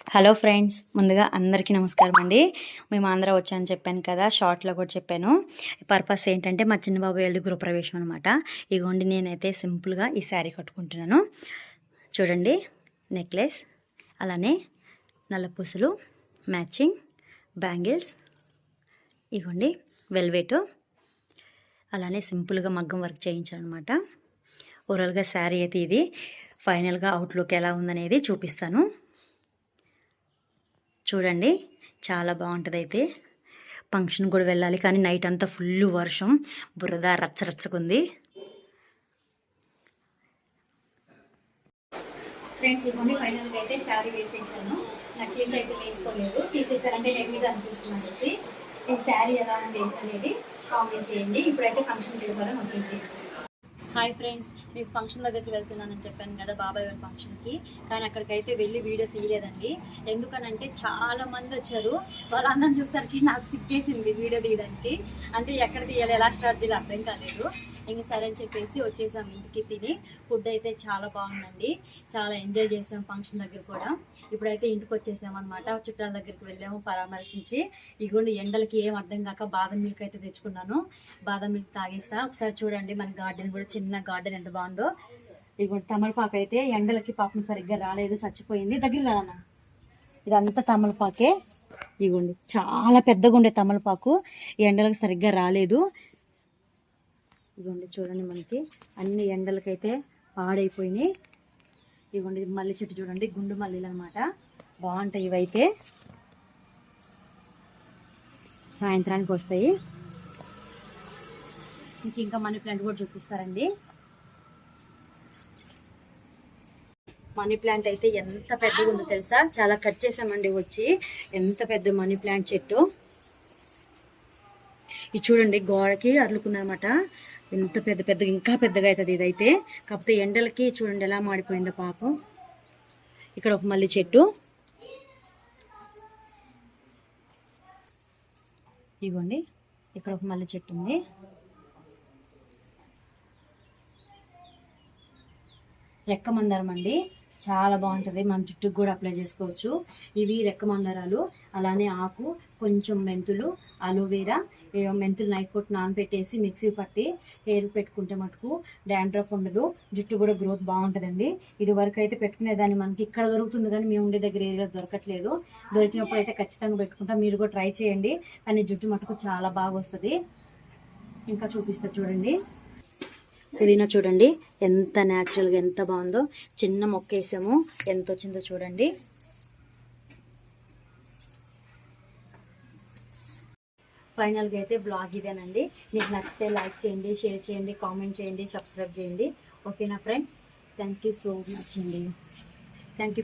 Hello friends, ముందుగా అందరికీ నమస్కారం అండి. మేము ఆంధ్ర వచ్చామని చెప్పాను కదా, షార్ట్లో కూడా చెప్పాను. పర్పస్ ఏంటంటే మా చిన్నబాబు వాళ్ళది గృహప్రవేశం అనమాట. ఇగోండి నేనైతే సింపుల్గా ఈ శారీ కట్టుకుంటున్నాను. చూడండి, నెక్లెస్, అలానే నల్ల పూసలు, మ్యాచింగ్ బ్యాంగిల్స్, ఇగోండి వెల్వెట్, అలానే సింపుల్గా మగ్గం వర్క్ చేయించాను అనమాట. ఓవరాల్గా శారీ అయితే ఇది. ఫైనల్గా అవుట్లుక్ ఎలా ఉందనేది చూపిస్తాను. చూడండి, చాలా బాగుంటుంది. అయితే ఫంక్షన్ కూడా వెళ్ళాలి, కానీ నైట్ అంతా ఫుల్ వర్షం, బురద రచ్చరచ్చకుంది. ఫ్రెండ్స్, ఇవన్నీ ఫైనల్గా అయితే శారీ వేట్ చేశాను. నెక్లెస్ అయితే వేసుకోలేదు, తీసేస్తారంటే హెవీగా అనిపిస్తుంది అనేసి. ఈ శారీ ఎలా ఉంది అనేది కామెంట్ చేయండి. ఇప్పుడైతే ఫంక్షన్కి వెళ్ళిపోదాం వచ్చేసి. హాయ్ ఫ్రెండ్స్, మీకు ఫంక్షన్ దగ్గరికి వెళ్తున్నానని చెప్పాను కదా, బాబాయ్ వాళ్ళ ఫంక్షన్కి. కానీ అక్కడికైతే వెళ్ళి వీడియో తీయలేదండి. ఎందుకనంటే చాలా మంది వచ్చారు. వాళ్ళందరిని చూసరికి నాకు సిగ్గేసింది వీడియో తీయడానికి. అంటే ఎక్కడ తీయాలి, ఎలా స్టార్ట్ చేయాలి అర్థం కాలేదు. ఇంక సరే అని చెప్పేసి వచ్చేసాం ఇంటికి. తిని ఫుడ్ అయితే చాలా బాగుందండి, చాలా ఎంజాయ్ చేసాం ఫంక్షన్ దగ్గర కూడా. ఇప్పుడైతే ఇంటికి వచ్చేసాం అనమాట. చుట్టాల దగ్గరికి వెళ్ళాము పరామర్శించి. ఇగోండి ఎండలకి ఏం అర్థం కాక బాదం మిల్క్ అయితే తెచ్చుకున్నాను. బాదం మిల్క్ తాగేస్తా. ఒకసారి చూడండి మన గార్డెన్ కూడా, చిన్న గార్డెన్ ఎంత బాగుందో. ఇగోండి తమలపాకు అయితే ఎండలకి పాపం సరిగ్గా రాలేదు, చచ్చిపోయింది. దగ్గర రానా, ఇదంతా తమలపాకే. ఇగోండి చాలా పెద్దగా ఉండే తమలపాకు, ఎండలకు సరిగ్గా రాలేదు. ఇదిగోండి చూడండి, మనకి అన్ని ఎండలకైతే పాడైపోయినాయి. ఇదిగోండి మల్లె చెట్టు చూడండి, గుండు మల్లెలు అనమాట, బాగుంటాయి ఇవైతే. సాయంత్రానికి వస్తాయి. మీకు ఇంకా మనీ ప్లాంట్ కూడా చూపిస్తారండి. మనీ ప్లాంట్ అయితే ఎంత పెద్దగా ఉందో తెలుసా, చాలా కట్ చేసామండి వచ్చి. ఎంత పెద్ద మనీ ప్లాంట్ చెట్టు. ఇది చూడండి గోడకి అర్లుకుందనమాట. ఎంత పెద్దగా, ఇంకా పెద్దగా అవుతుంది ఇదైతే. కాకపోతే ఎండలకి చూడండి ఎలా మాడిపోయిందో పాపం. ఇక్కడ ఒక మల్లి చెట్టు, ఇవ్వండి ఇక్కడ ఒక మల్లి చెట్టు ఉంది. రెక్క మందారం అండి, చాలా బాగుంటుంది. మన జుట్టుకు కూడా అప్లై చేసుకోవచ్చు. ఇవి రెక్క మందారాలు, అలానే ఆకు, కొంచెం మెంతులు, అలోవేరా. మెంతులు నైట్ పూట నానబెట్టేసి మిక్సీ పట్టి హెయిర్ పెట్టుకుంటే మటుకు డాండ్రఫ్ ఉండదు, జుట్టు కూడా గ్రోత్ బాగుంటుందండి. ఇది వరకు అయితే పెట్టుకునేదాన్ని, మనకి ఇక్కడ దొరుకుతుంది కానీ మేము ఉండే దగ్గర ఏరియాలో దొరకట్లేదు. దొరికినప్పుడు అయితే ఖచ్చితంగా పెట్టుకుంటాం, మీరు కూడా ట్రై చేయండి. కానీ జుట్టు మటుకు చాలా బాగా వస్తుంది. ఇంకా చూపిస్తా చూడండి. పుదీనా చూడండి ఎంత న్యాచురల్గా, ఎంత బాగుందో. చిన్న మొక్క వేసాము, ఎంత వచ్చిందో చూడండి. ఫైనల్గా అయితే బ్లాగ్ ఇదేనండి. మీకు నచ్చితే లైక్ చేయండి, షేర్ చేయండి, కామెంట్ చేయండి, సబ్స్క్రైబ్ చేయండి. ఓకేనా friends, thank you so much అండి. Thank you.